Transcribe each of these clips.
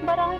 बराए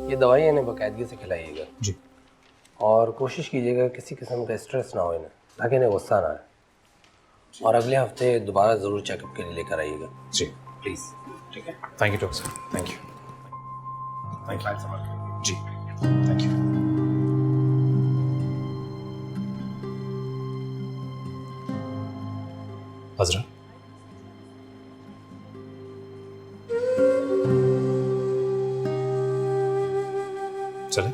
ये दवाई इन्हें बाकायदगी से खिलाइएगा जी। और कोशिश कीजिएगा किसी किस्म का स्ट्रेस ना हो इन्हें, ताकि इन्हें गुस्सा ना आए। और अगले हफ्ते दोबारा ज़रूर चेकअप के लिए लेकर आइएगा। जी प्लीज़। ठीक है, थैंक यू डॉक्टर साहब, थैंक यू। जी थैंक यू। हजरा चले।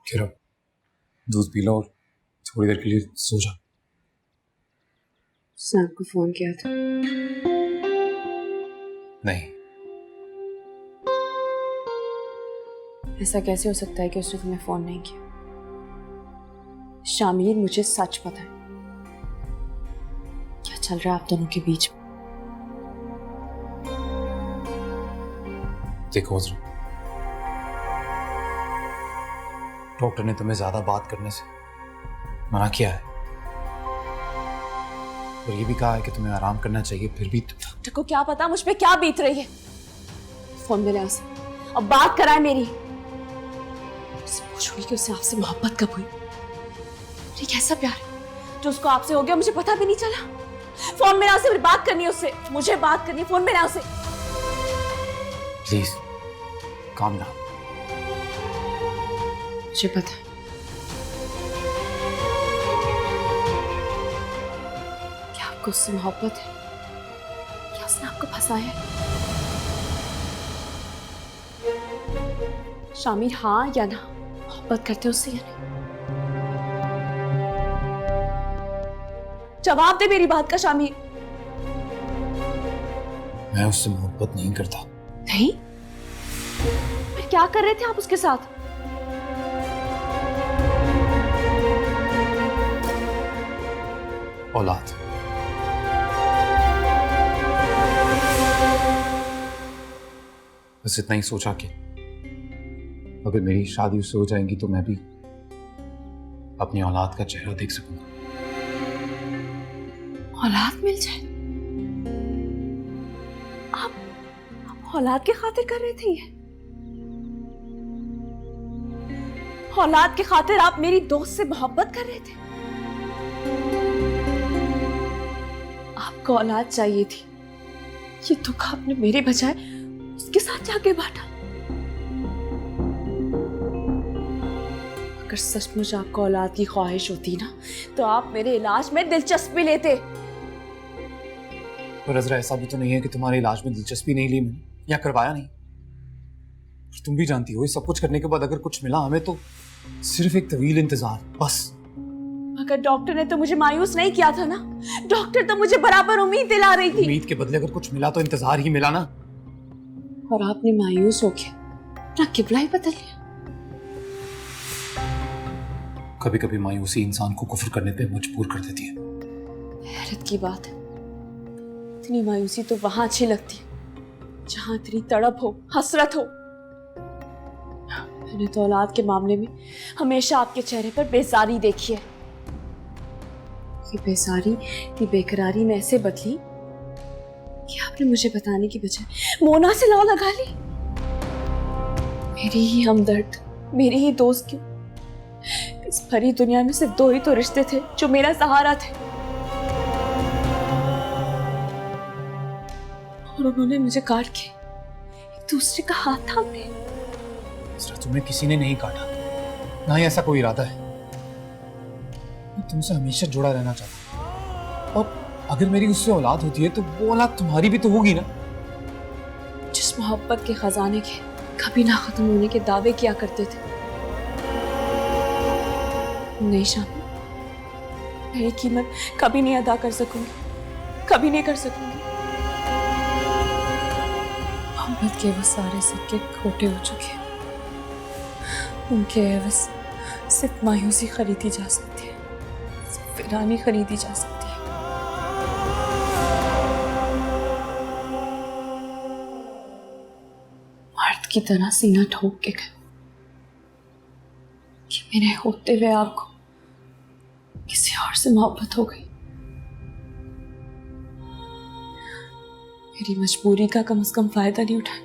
किरण, दूध पी लो और थोड़ी देर के लिए सो जा। उसने आपको फोन किया था? नहीं, ऐसा कैसे हो सकता है कि उसने तुम्हें फोन नहीं किया? शामिर, मुझे सच पता है क्या चल रहा है आप दोनों के बीच में। देखो हजरा, डॉक्टर ने तुम्हें ज्यादा बात करने से मना किया है और ये भी कहा है कि तुम्हें आराम करना चाहिए, फिर भी डॉक्टर को क्या पता मुझ पे क्या बीत रही है। फोन मिला उसे और बात कराए मेरी। उससे पूछूंगी कि उसे आपसे मोहब्बत कब हुई, ये कैसा प्यार है जो उसको आपसे हो गया मुझे पता भी नहीं चला। फोन मिला उसे, बात करनी है उससे, मुझे बात करनी है। फोन मिला उसे। Please calm down. मुझे पता है कि आपको उससे मोहब्बत है, क्या उसने आपको फंसाया है? शामिर, हाँ या ना, मोहब्बत करते हो उससे या नहीं? जवाब दे मेरी बात का शामिर। मैं उससे मोहब्बत नहीं करता। नहीं? फिर क्या कर रहे थे आप उसके साथ? औलाद। बस इतना ही सोचा कि अगर मेरी शादी उससे हो जाएगी तो मैं भी अपनी औलाद का चेहरा देख सकूंगा। औलाद मिल जाए? आप औलाद की खातिर कर रहे थे ये? औलाद की खातिर आप मेरी दोस्त से मोहब्बत कर रहे थे? आपको औलाद चाहिए थी, ये दुख आपने मेरे बजाय उसके साथ जाके बांटा। अगर सचमुच आपको औलाद की ख्वाहिश होती ना तो आप मेरे इलाज में दिलचस्पी लेते। पर अजरा, ऐसा भी तो नहीं है कि तुम्हारे इलाज में दिलचस्पी नहीं ली मैंने या करवाया नहीं। तुम भी जानती हो ये सब कुछ करने के बाद अगर कुछ मिला हमें तो सिर्फ एक तवील इंतजार, बस। मगर डॉक्टर ने तो मुझे मायूस नहीं किया था ना। डॉक्टर तो मुझे बराबर उम्मीद दिला रही थी। उम्मीद के बदले अगर कुछ मिला तो इंतजार ही मिला ना। और आपने मायूस हो गया अपना किबला ही बदल लिया। कभी कभी मायूसी इंसान को कुफ्र करने पे मजबूर कर देती है। हैरत की बात है, इतनी मायूसी तो वहां अच्छी लगती है जहां इतनी तड़प हो, हसरत हो। मैंने तो औलाद के मामले में हमेशा आपके चेहरे पर बेजारी देखी है। ये बेजारी, ये बेकरारी में ऐसे बदली कि आपने मुझे बताने की बजाय मोना से लौ लगा ली। मेरी ही हमदर्द, मेरी ही दोस्त क्यों? इस भरी दुनिया में सिर्फ दो ही तो रिश्ते थे जो मेरा सहारा थे, और उन्होंने मुझे काट के एक दूसरे का हाथ थाम लिया। इसरा, तुम्हें किसी ने नहीं काटा, ना ही ऐसा कोई इरादा है। मैं तुमसे हमेशा जुड़ा रहना चाहता हूँ, और अगर मेरी उससे औलाद होती है तो वो औलाद तुम्हारी भी तो होगी ना। जिस मोहब्बत के खजाने के कभी ना खत्म होने के दावे किया करते थे। नहीं शामी, मेरी कीमत कभी नहीं अदा कर सकूंगी, कभी नहीं कर सकूंगी। मोहब्बत के वो सारे सिक्के खोटे हो चुके हैं। उनके एवज सिर्फ मायूसी खरीदी जा सकती है, सिर्फ वीरानी खरीदी जा सकती है। मर्द की तरह सीना ठोक के गए कि मेरे होते हुए आपको किसी और से मोहब्बत हो गई। मेरी मजबूरी का कम से कम फायदा नहीं उठाया।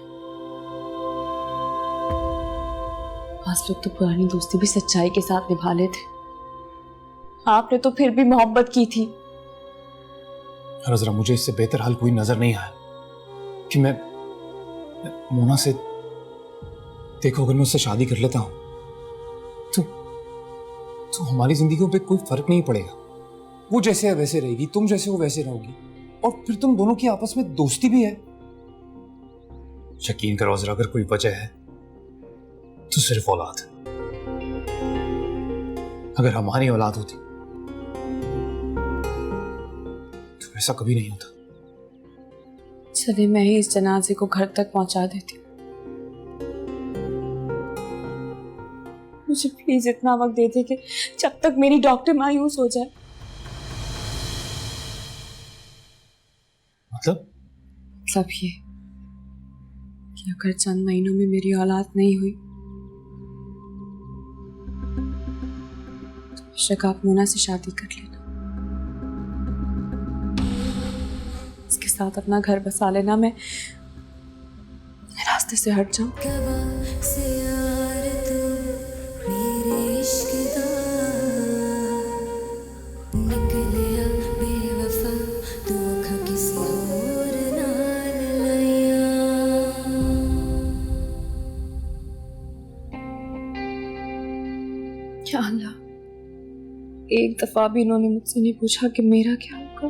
आज लोग तो पुरानी दोस्ती भी सच्चाई के साथ निभा लेते, आपने तो फिर भी मोहब्बत की थी। जरा मुझे इससे बेहतर हल कोई नजर नहीं आया कि मैं मोना से, देखो अगर मैं उससे शादी कर लेता हूं तो हमारी जिंदगियों पे कोई फर्क नहीं पड़ेगा। वो जैसे है वैसे रहेगी, तुम जैसे हो वैसे रहोगी, और फिर तुम दोनों की आपस में दोस्ती भी है। यकीन करो जरा, अगर कोई वजह है तो सिर्फ औलाद। अगर हमारी औलाद होती तो ऐसा कभी नहीं होता। चले मैं ही इस जनाजे को घर तक पहुंचा देती हूँ। मुझे प्लीज इतना वक्त दे दे कि जब तक मेरी डॉक्टर मायूस हो जाए। मतलब ये कि अगर चंद महीनों में मेरी औलाद नहीं हुई तो बेशक आप मोना से शादी कर लेना, इसके साथ अपना घर बसा लेना, मैं रास्ते से हट जाऊं। क्या अल्लाह, एक दफा भी इन्होंने मुझसे नहीं पूछा कि मेरा क्या होगा।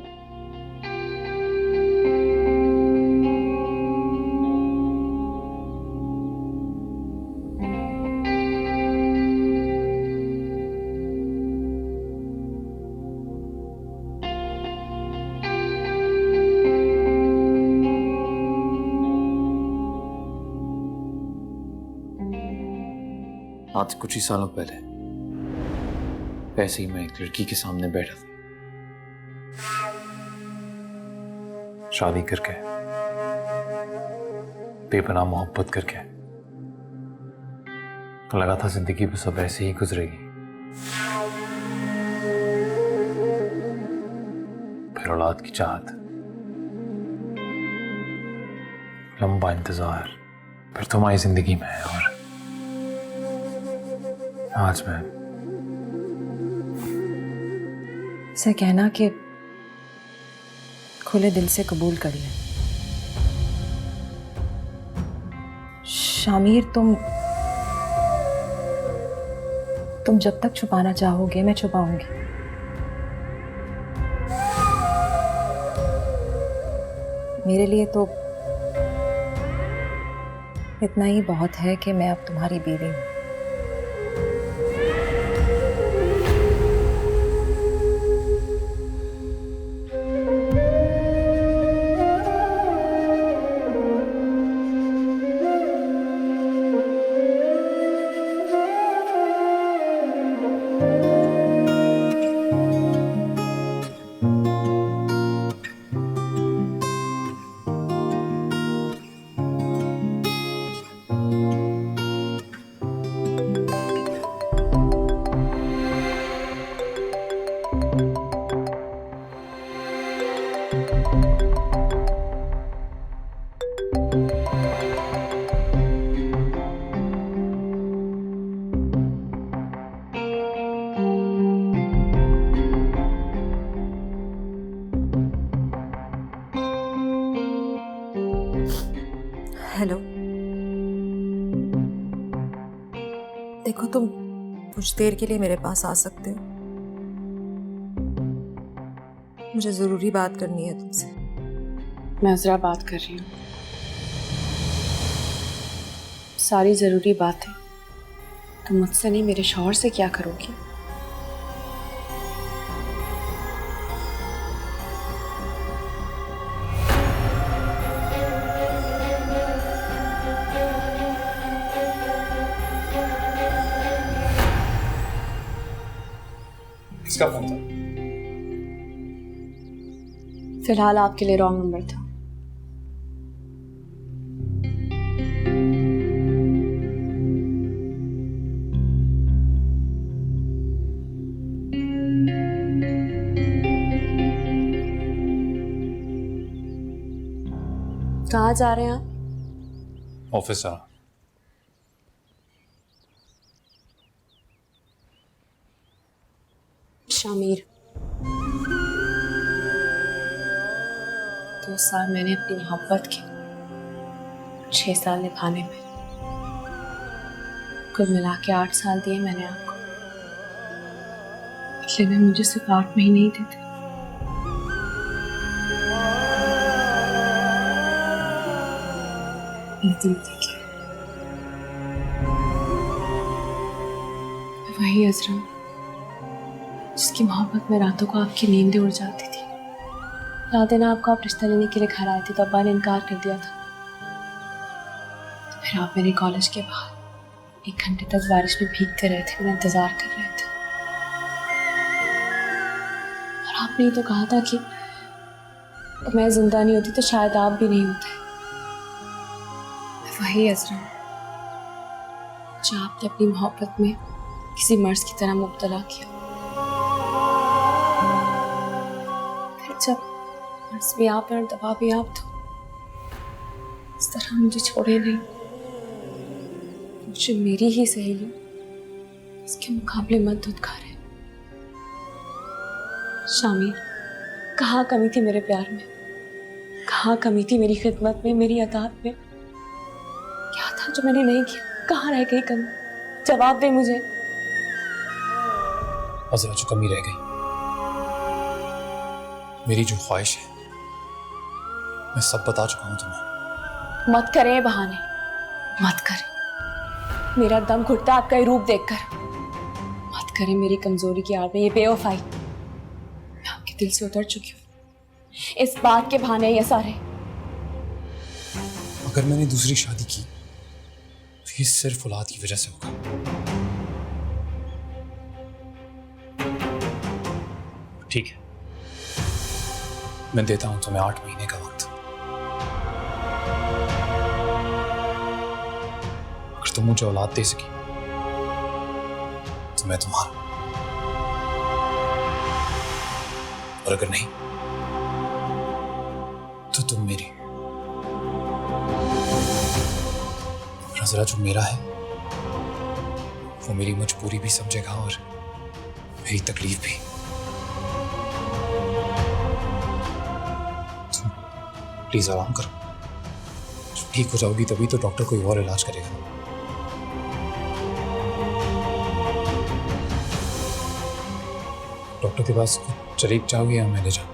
आज कुछ ही सालों पहले ऐसे ही मैं एक लड़की के सामने बैठा था, शादी करके, बेपनाह मोहब्बत करके। लगा था जिंदगी बस अब ऐसे ही गुजरेगी, फिर औलाद की चाहत, लंबा इंतजार, फिर तुम्हारी जिंदगी में है, और आज मैं से कहना कि खुले दिल से कबूल कर ले। शामिर, तुम जब तक छुपाना चाहोगे मैं छुपाऊंगी। मेरे लिए तो इतना ही बहुत है कि मैं अब तुम्हारी बीवी हूं। हेलो। देखो, तुम कुछ देर के लिए मेरे पास आ सकते हो। मुझे जरूरी बात करनी है तुमसे। मैं अजरा बात कर रही हूँ। सारी जरूरी बातें तुम मुझसे नहीं मेरे शौहर से क्या करोगी? किसका फोन था? फिलहाल आपके लिए रॉन्ग नंबर था। कहाँ जा रहे हैं आप? ऑफिस आ। शामिर, 2 साल मैंने अपनी मोहब्बत के 6 साल निभाने में, कुल मिला के 8 साल दिए मैंने आपको। बदले में मुझे सिर्फ 8 महीने ही देते। ये दिल देखिए, वही अजरा जिसकी मोहब्बत में रातों को आपकी नींदें उड़ जाती थी। याद है ना, आपको आप रिश्ता लेने के लिए घर आए थे तो अब्बा ने इनकार कर दिया था। तो फिर आप मेरे कॉलेज के बाहर 1 घंटे तक बारिश में भीगते रहे थे, मेरा इंतजार कर रहे थे। और आपने ही तो कहा था कि मैं जिंदा नहीं होती तो शायद आप भी नहीं होते। वही अजरा जो आपने अपनी मोहब्बत में किसी मर्ज की तरह मुब्तला किया। फिर जब मर्ज भी आप और दवा भी आप, तो इस तरह मुझे छोड़े नहीं। मुझे मेरी ही सहेली इसके मुकाबले मत दुत्कारे। शामिर, कहाँ कमी थी मेरे प्यार में? कहाँ कमी थी मेरी खिदमत में, मेरी अताअत में? क्या था जो मैंने नहीं किया? कहाँ रह गई कमी? जवाब दे मुझे। अजरा, जो कमी रह गई, मेरी जो ख्वाहिश है, मैं सब बता चुका हूं तुम्हें। मत करें बहाने, मत करें। मेरा दम घुटता आपका ये रूप देखकर। मत करें मेरी कमजोरी की आड़ में ये बेवफाई। मैं आपके दिल से उतर चुकी हूँ। इस बात के बहाने ये सारे। अगर मैंने दूसरी शादी की तो ये सिर्फ औलाद की वजह से होगा। ठीक है, मैं देता हूं तुम्हें 8 महीने का वक्त। अगर तुम मुझे औलाद दे सकी तो मैं तुम्हारा, और अगर नहीं तो तुम मेरी। नजरा, जो मेरा है वो मेरी मजबूरी भी समझेगा और मेरी तकलीफ भी। तुम प्लीज आराम करो। जब ठीक हो जाओगी तभी तो डॉक्टर कोई और इलाज करेगा। डॉक्टर के पास चली जाओगी या मैं ले जाऊँ?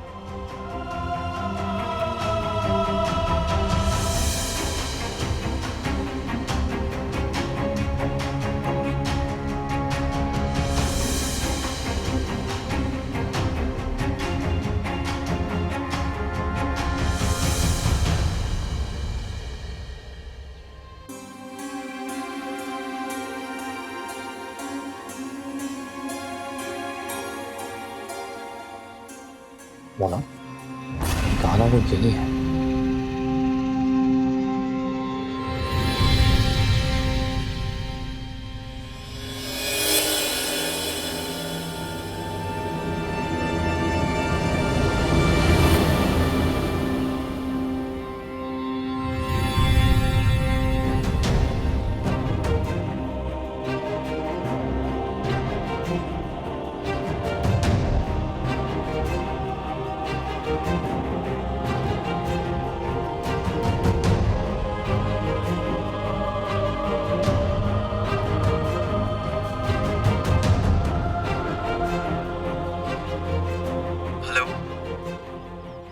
मोना, गाना वो अकेले है।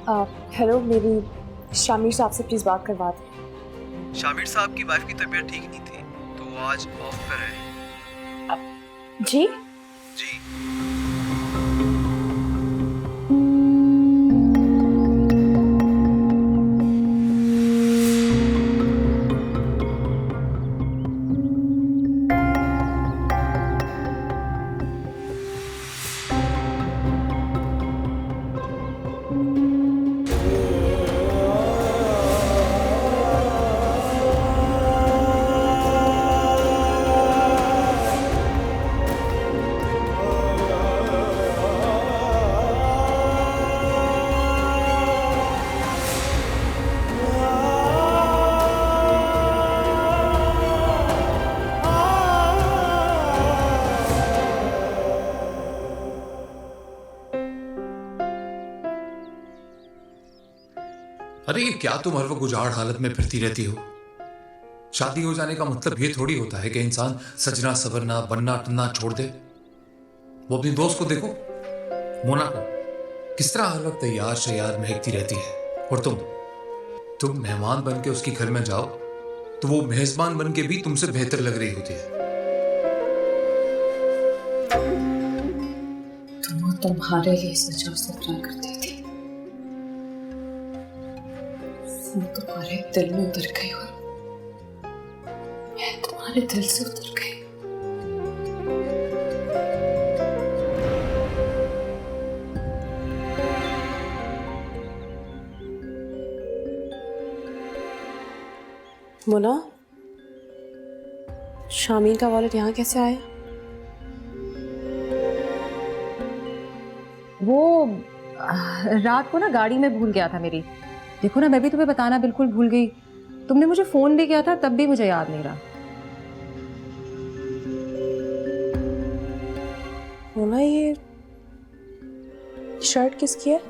हेलो, मेरी शामिर साहब से प्लीज बात करवा दें। शामिर साहब की वाइफ की तबीयत ठीक नहीं थी तो वो आज ऑफ पर है। जी जी। अरे ये क्या तुम हर वक्त उजाड़ हालत में फिरती रहती हो? शादी हो जाने का मतलब ये थोड़ी होता है कि इंसान सजना सवरना बनना टनना छोड़ दे। वो अपनी दोस्त को देखो, मोना को, किस तरह हर वक्त तैयार शैयार महकती रहती है। और तुम मेहमान बन के उसके घर में जाओ तो वो मेजबान बन के भी तुमसे बेहतर लग रही होती है। वो तुम्हारे लिए सजा सपना करती थी, मैं तुम्हारे दिल में उतर गई हूँ, मैं तुम्हारे दिल से उतर गई। मोना, शामीन का वॉलेट यहाँ कैसे आया? वो रात को ना गाड़ी में भूल गया था मेरी। देखो ना, मैं भी तुम्हें बताना बिल्कुल भूल गई। तुमने मुझे फोन भी किया था, तब भी मुझे याद नहीं रहा। मोना, ये शर्ट किसकी है?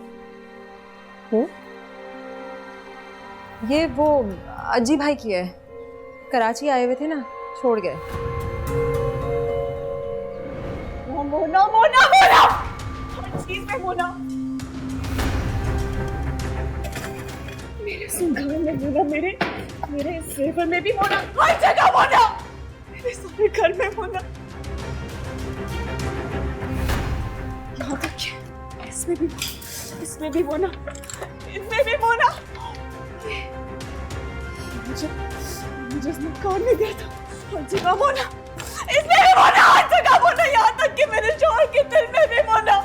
ये वो अजी भाई की है, कराची आए हुए थे ना, छोड़ गए। मोना मोना मोना, हर चीज में मोना, मेरे सिंगार में मोना, मेरे सेवर में भी मोना, हर जगह मोना, मेरे सारे घर में मोना, यहाँ तक कि इसमें भी मोना, इसमें भी मोना। मुझे इसमें कौन नहीं दिया था, हर जगह मोना, इसमें भी मोना, हर जगह मोना, यहाँ तक कि मेरे शौहर के दिल में भी मोना,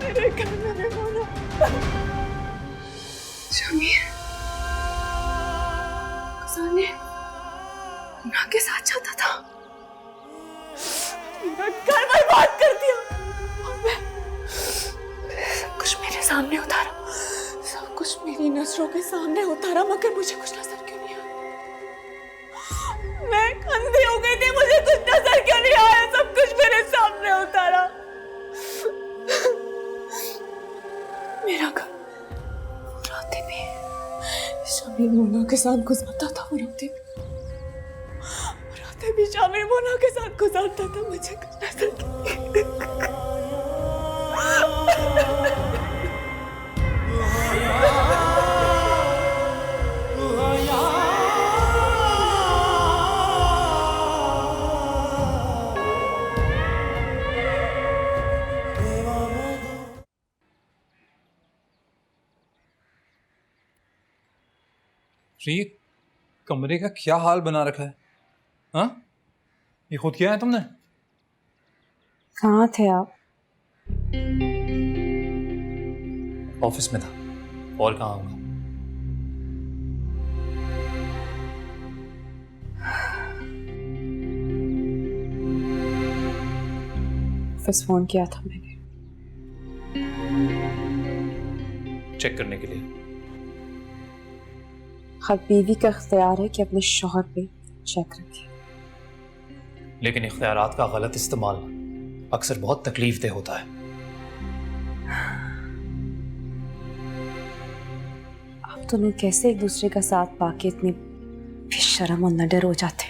मेरे घर में भी मोना। शामिर सामने मोना के साथ जाता था, मेरा घर बर्बाद कर दिया, और मैं सब कुछ मेरे सामने उतारा, सब कुछ मेरी नजरों के सामने उतारा, मगर मुझे कुछ नजर क्यों नहीं आया? मैं अंधी हो गई थी, मुझे कुछ नजर क्यों नहीं आया? सब कुछ मेरे सामने उतारा, मेरा घर रातें भी शामिर मोना के साथ गुजारता था, वो रातें भी शामिर मोना के साथ गुजारता था, मुझे कुछ नजर ये कमरे का क्या हाल बना रखा है? हाँ, ये खुद किया है तुमने? कहाँ थे आप? ऑफिस में था, और कहाँ होगा? ऑफिस फोन किया था मैंने, चेक करने के लिए। हर बीवी का इख्तियार है कि अपने शौहर पे चेक रखे, लेकिन इख्तियारात का गलत इस्तेमाल अक्सर बहुत तकलीफदेह होता है। आप दोनों कैसे एक दूसरे का साथ पाके इतने बेशर्म और निडर हो जाते?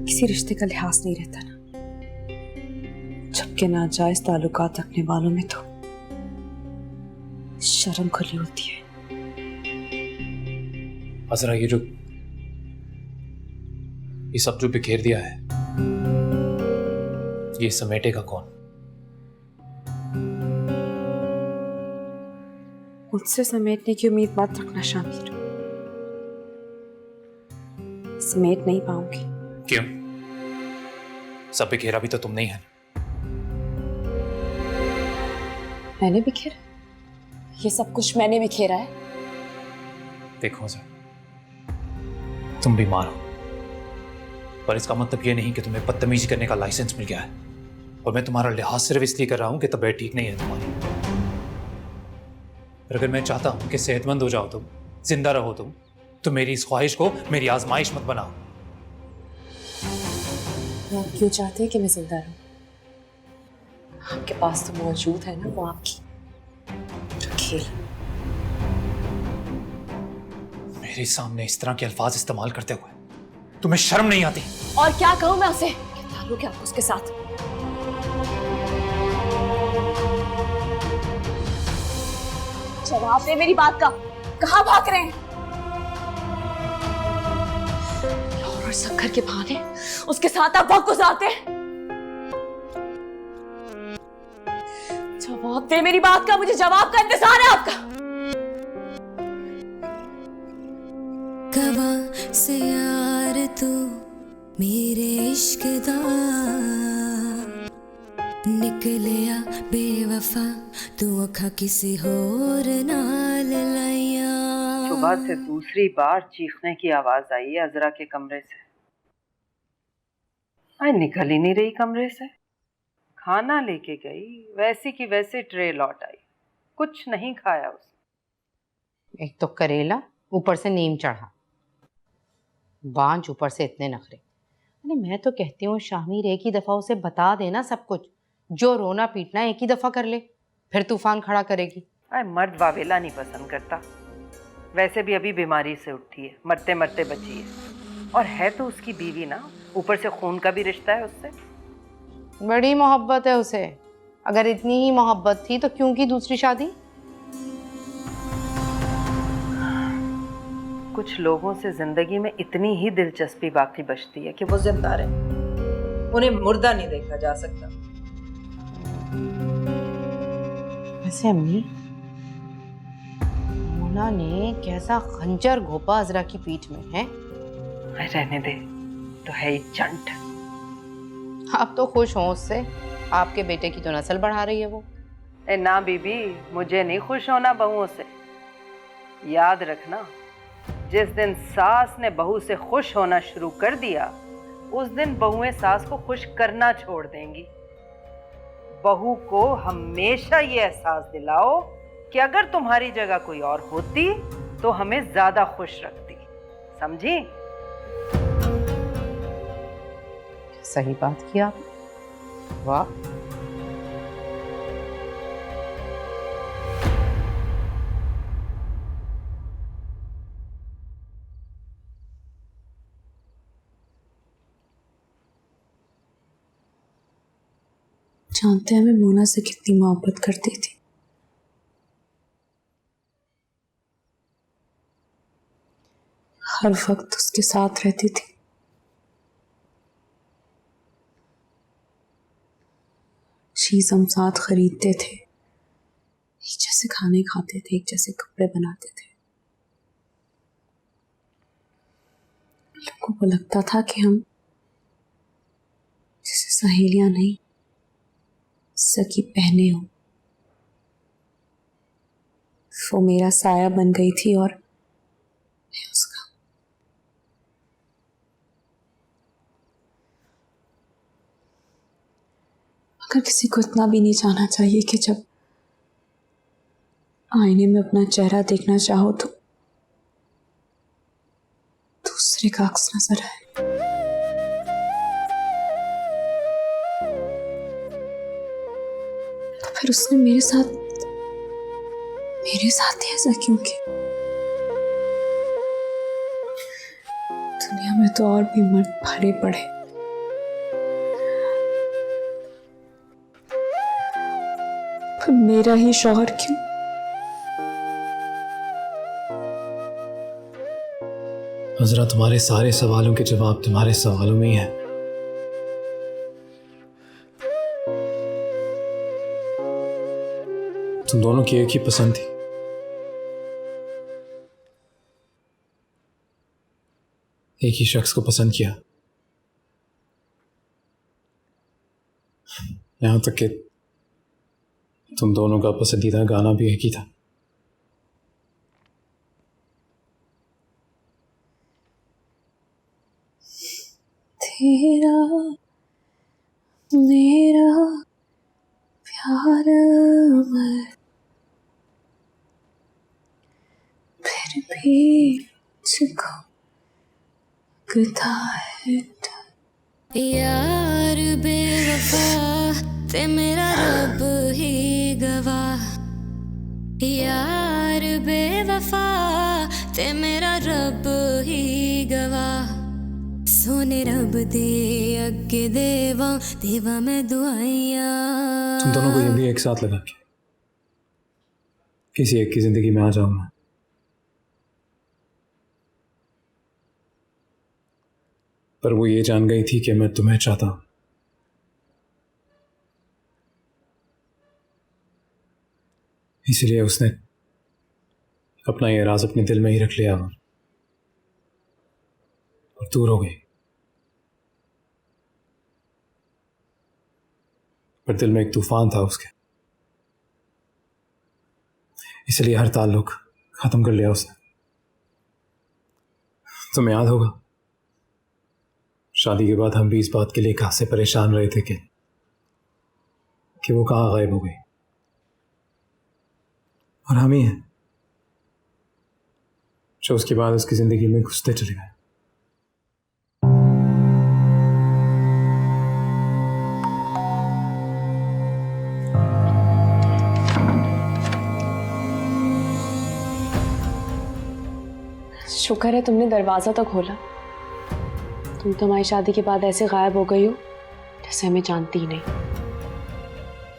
किसी रिश्ते का लिहाज नहीं रहता ना, जबकि नाजायज ताल्लुकात रखने वालों में तो शर्म खुली होती है। अजरा, ये सब जो बिखेर दिया है, ये समेटेगा कौन? मुझसे समेटने की उम्मीद मत रखना शामिर, समेट नहीं पाऊंगी। क्यों? सब बिखेरा भी तो तुम नहीं है। मैंने बिखेरा? ये सब कुछ मैंने बिखेरा है? देखो सर, तुम बीमार हो, पर इसका मतलब ये नहीं कि तुम्हें बदतमीजी करने का लाइसेंस मिल गया है। और मैं तुम्हारा लिहाज सिर्फ इसलिए कर रहा हूं कि तबीयत ठीक नहीं है तुम्हारी। पर अगर मैं चाहता हूं कि सेहतमंद हो जाओ तुम, जिंदा रहो तुम, तो मेरी इस ख्वाहिश को मेरी आजमाइश मत बनाओ। आप क्यों चाहते हैं कि मैं जिंदा रहूं? आपके पास तो मौजूद है ना वो आपकी खेल। मेरे सामने इस तरह के अल्फाज इस्तेमाल करते हुए तुम्हें शर्म नहीं आती? और क्या कहूं मैं उसे? क्या ताल्लुक है आपको उसके साथ? जवाब दे मेरी बात का। कहां भाग रहे हैं? और शक्कर के बहाने उसके साथ आप वक्त गुजारते हैं। जवाब दे मेरी बात का, मुझे जवाब का इंतजार है आपका। कवा से यार तू मेरे इश्क दा निकलिया बेवफा, तू अखा किसी होर नाल लाया। सुबह से दूसरी बार चीखने की आवाज आई है अजरा के कमरे से। निकल ही नहीं रही कमरे से। खाना लेके गई, वैसी की वैसे ट्रे लौट आई, कुछ नहीं खाया उसने। एक तो करेला, ऊपर से नीम चढ़ा, बांझ, ऊपर से इतने नखरे। अरे मैं तो कहती हूँ शामिर एक ही दफा उसे बता देना सब कुछ, जो रोना पीटना एक ही दफा कर ले, फिर तूफान खड़ा करेगी। मर्द वावेला नहीं पसंद करता। वैसे भी अभी बीमारी से उठी है, मरते मरते बची है, और है तो उसकी बीवी ना, ऊपर से खून का भी रिश्ता है उससे। बड़ी मोहब्बत है उसे। अगर इतनी ही मोहब्बत थी तो क्यों की दूसरी शादी? कुछ लोगों से जिंदगी में इतनी ही दिलचस्पी बाकी बचती है कि वो जिंदा रहे, उन्हें मुर्दा नहीं देखा जा सकता। वैसे अम्मी, मोना ने कैसा खंजर घोपा अजरा की पीठ में है। रहने दे, तो है ही चंट। आप तो खुश हो उससे, आपके बेटे की तो नस्ल बढ़ा रही है वो। ना बीबी, मुझे नहीं खुश होना बहुओं से। याद रखना, जिस दिन सास ने बहू से खुश होना शुरू कर दिया, उस दिन बहुएं सास को खुश करना छोड़ देंगी। बहू को हमेशा ये एहसास दिलाओ कि अगर तुम्हारी जगह कोई और होती तो हमें ज्यादा खुश रखती। समझी? सही बात किया आप। वाह। जानते हैं मैं मोना से कितनी मोहब्बत करती थी। हर वक्त उसके साथ रहती थी। चीज हम साथ खरीदते थे, एक जैसे खाने खाते थे, एक जैसे कपड़े बनाते थे। लोगों को लगता था कि हम जैसे सहेलियां नहीं, सकी बहनें हो। वो मेरा साया बन गई थी और मैं उसका। अगर किसी को इतना भी नहीं जाना चाहिए कि जब आईने में अपना चेहरा देखना चाहो तो दूसरे का अक्स नजर आए। तो फिर उसने मेरे साथ ही ऐसा क्यों किया? दुनिया में तो और भी मर्द भरे पड़े, पर मेरा ही शौहर क्यों? हजरा, तुम्हारे सारे सवालों के जवाब तुम्हारे सवालों में ही है। तुम दोनों की एक ही पसंद थी, एक ही शख्स को पसंद किया, यहां तक कि तुम दोनों का पसंदीदा गाना भी एक ही था। तेरा मेरा प्यार अमर, फिर भी मुझको लगता है यार बेवफा ते मेरा रब ही गवाह, यार बेवफा ते मेरा रब ही गवाह, सोने रब दे अगे देवा देवा मैं दुआइयां। तुम दोनों को ये भी एक साथ लगा के किसी एक की जिंदगी में आ जाऊंगा, पर वो ये जान गई थी कि मैं तुम्हें चाहता हूं, इसलिए उसने अपना ये राज अपने दिल में ही रख लिया और दूर हो गई। पर दिल में एक तूफान था उसके, इसलिए हर ताल्लुक खत्म कर लिया उसने। तुम्हें याद होगा, शादी के बाद हम भी इस बात के लिए खासे परेशान रहे थे कि वो कहाँ गायब हो गई, और हम ही हैं जो उसके बाद उसकी जिंदगी में घुसते चले गए। शुक्र है तुमने दरवाजा तो खोला। तुम तो हमारी शादी के बाद ऐसे गायब हो गई हो जैसे हमें जानती ही नहीं।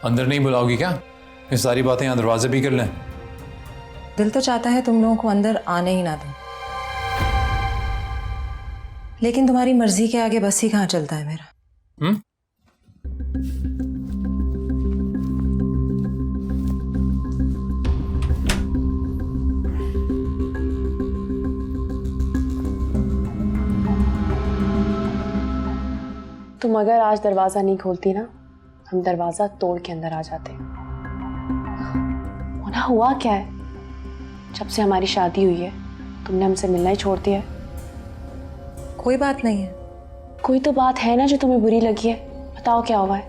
अंदर नहीं बुलाओगी क्या? ये सारी बातें यहाँ दरवाजे भी कर लें। दिल तो चाहता है तुम लोगों को अंदर आने ही ना दूं, लेकिन तुम्हारी मर्जी के आगे बस ही कहाँ चलता है मेरा। तुम अगर आज दरवाजा नहीं खोलती ना, हम दरवाजा तोड़ के अंदर आ जाते। होना हुआ क्या है? जब से हमारी शादी हुई है तुमने हमसे मिलना ही छोड़ दिया है। कोई बात नहीं है। कोई तो बात है ना जो तुम्हें बुरी लगी है, बताओ क्या हुआ है?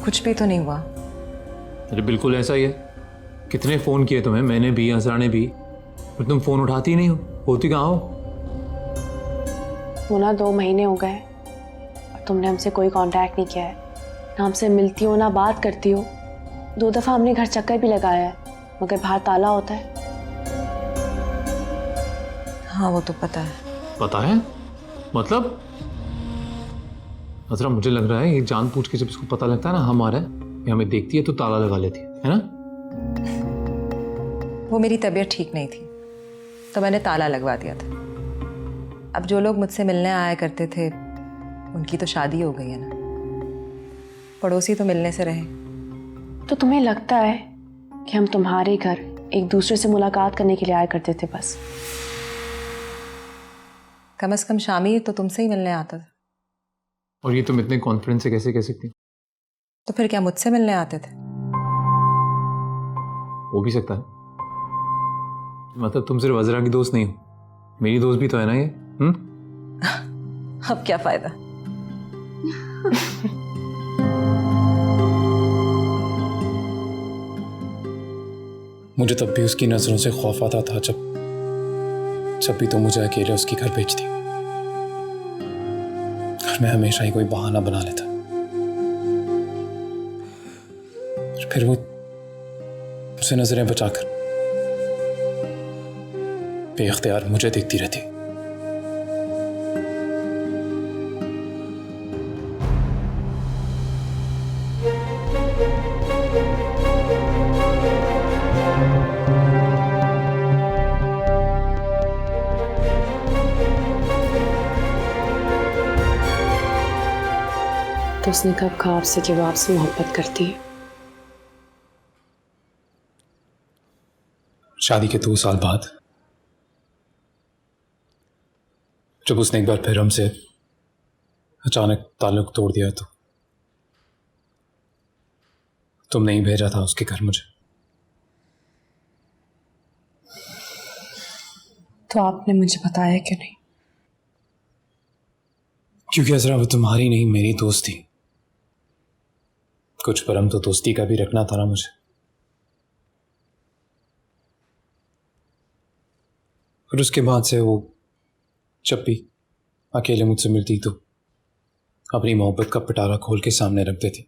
कुछ भी तो नहीं हुआ। अरे बिल्कुल ऐसा ही है। कितने फ़ोन किए तुम्हें, मैंने भी, असरा ने भी, पर तुम फ़ोन उठाती ही नहीं हो। होती कहाँ हो? वो ना 2 महीने हो गए और तुमने हमसे कोई कांटेक्ट नहीं किया है, ना हमसे मिलती हो ना बात करती हो। 2 दफ़ा हमने घर चक्कर भी लगाया है मगर बाहर ताला होता है। हाँ वो तो पता है। पता है मतलब? असरा मुझे लग रहा है ये जानबूझ के जब इसको पता लगता है ना हम आ रहे हैं, ये हमें देखती है तो ताला लगा लेती है ना? वो मेरी तबीयत ठीक नहीं थी तो मैंने ताला लगवा दिया था। अब जो लोग मुझसे मिलने आया करते थे उनकी तो शादी हो गई है ना, पड़ोसी तो मिलने से रहे। तो तुम्हें लगता है कि हम तुम्हारे घर एक दूसरे से मुलाकात करने के लिए आया करते थे बस? कम से कम शामिर तो तुमसे ही मिलने आता था। और ये तुम इतने कॉन्फिडेंस से कैसे कह सकती? तो फिर क्या मुझसे मिलने आते थे? हो भी सकता है। मतलब तुम सिर्फ अजरा की दोस्त नहीं हो, मेरी दोस्त भी तो है ना ये। अब क्या फायदा। मुझे तब भी उसकी नजरों से खौफ आता था जब भी तुम मुझे अकेले उसके घर भेजती, और मैं हमेशा ही कोई बहाना बना लेता, और फिर वो मुझसे नजरें बचाकर बेख्तियार मुझे देखती रहती। तो उसने कब कहा आपसे कि वो आपसे मोहब्बत करती है? शादी के 2 साल बाद जब उसने एक बार फिर हमसे अचानक ताल्लुक तोड़ दिया तो तुमने ही भेजा था उसके घर मुझे। तो आपने मुझे बताया क्यों नहीं? क्योंकि अजरा वो तुम्हारी नहीं मेरी दोस्त थी। कुछ परम तो दोस्ती का भी रखना था ना मुझे। और उसके बाद से वो जब भी अकेले मुझसे मिलती तो अपनी मोहब्बत का पिटारा खोल के सामने रख देती।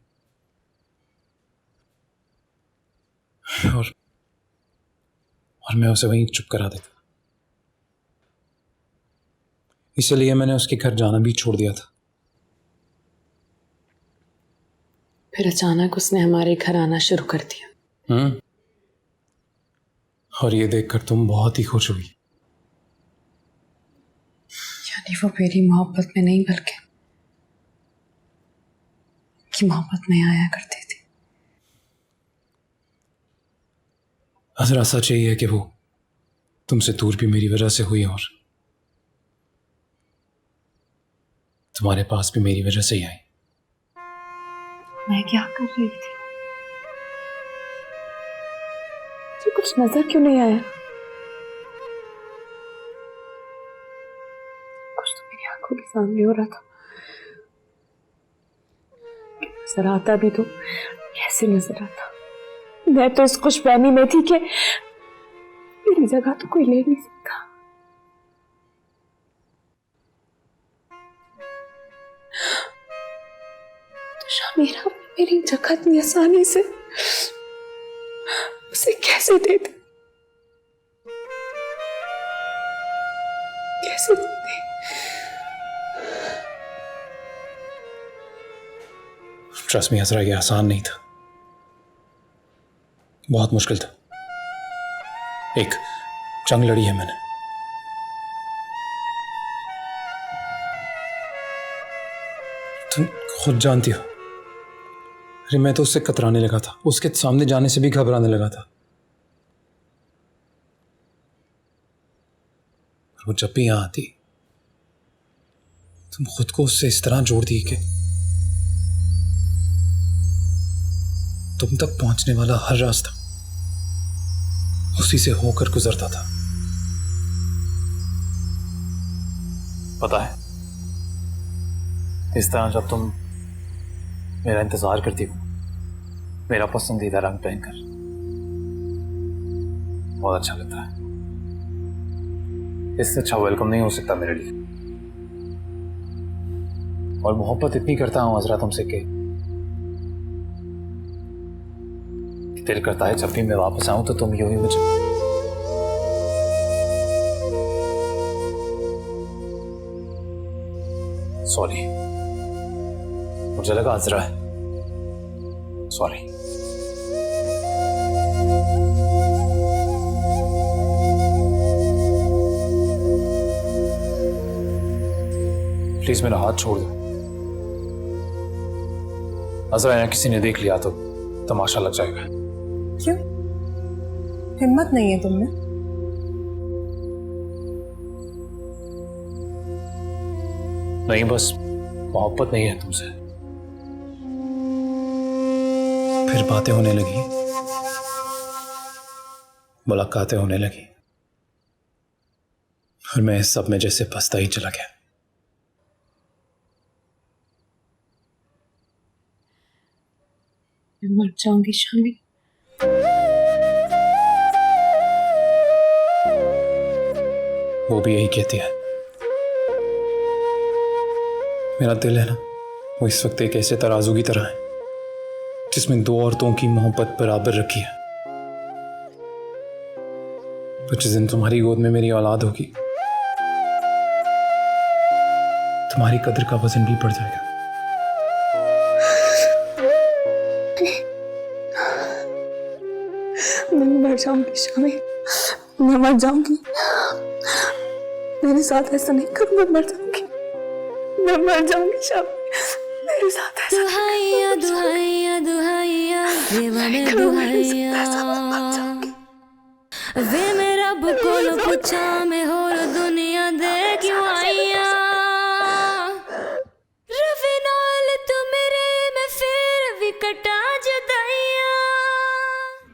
और मैं उसे वहीं चुप करा देता। इसलिए मैंने उसके घर जाना भी छोड़ दिया था। फिर अचानक उसने हमारे घर आना शुरू कर दिया। और ये देखकर तुम बहुत ही खुश हुई। यानी वो मेरी मोहब्बत में नहीं बल्कि की मोहब्बत में आया करती थी। अजरा सच यही है कि वो तुमसे दूर भी मेरी वजह से हुई और तुम्हारे पास भी मेरी वजह से ही आई। मैं क्या कर रही थी? मुझे कुछ नजर क्यों नहीं आया? कुछ तो मेरी आंखों के सामने हो रहा था। नजर आता भी तो कैसे नजर आता? मैं तो इस खुशफहमी में थी कि मेरी जगह तो कोई ले नहीं सकता। तो शामिरा मेरी जगह इतनी आसानी से उसे कैसे दे दे? कैसे दे दे? ट्रस्ट मी अजरा, ये आसान नहीं था, बहुत मुश्किल था। एक जंग लड़ी है मैंने। तुम खुद जानती हो। अरे मैं तो उससे कतराने लगा था, उसके सामने जाने से भी घबराने लगा था। और वो जब भी यहां आती तुम खुद को उससे इस तरह जोड़ दी कि तुम तक पहुंचने वाला हर रास्ता उसी से होकर गुजरता था। पता है, इस तरह जब तुम मेरा इंतजार करती हो मेरा पसंदीदा रंग पहनकर, बहुत अच्छा लगता है। इससे अच्छा वेलकम नहीं हो सकता मेरे लिए। और मोहब्बत इतनी करता हूं अजरा तुमसे कि दिल करता है जब भी मैं वापस आऊं तो तुम यूं ही मुझे सॉरी, मुझे लगा अजरा है, सॉरी। प्लीज मेरा हाथ छोड़ दो अजरा, या किसी ने देख लिया तो तमाशा लग जाएगा। क्यों? हिम्मत नहीं है तुमने? नहीं, बस मोहब्बत नहीं है तुमसे। फिर बातें होने लगी, मुलाकातें होने लगी और मैं इस सब में जैसे फंसता ही चला गया। मैं मर जाऊंगी शामी। वो भी यही कहती है। मेरा दिल है ना, वो इस वक्त एक ऐसे तराजू की तरह है जिसमें 2 औरतों की मोहब्बत बराबर रखी है। तो जिस दिन तुम्हारी गोद में मेरी औलाद होगी तुम्हारी कदर का वजन भी बढ़ जाएगा। मैं मर जाऊंगी शामी, मैं मर जाऊंगी। मेरे साथ ऐसा नहीं करो, मैं मर जाऊंगी, मैं मर जाऊंगी शामी, मेरे दुहाइया दुहाइया दुहाइया देवा में दुहाइया वे मेरा बुकोल पुछा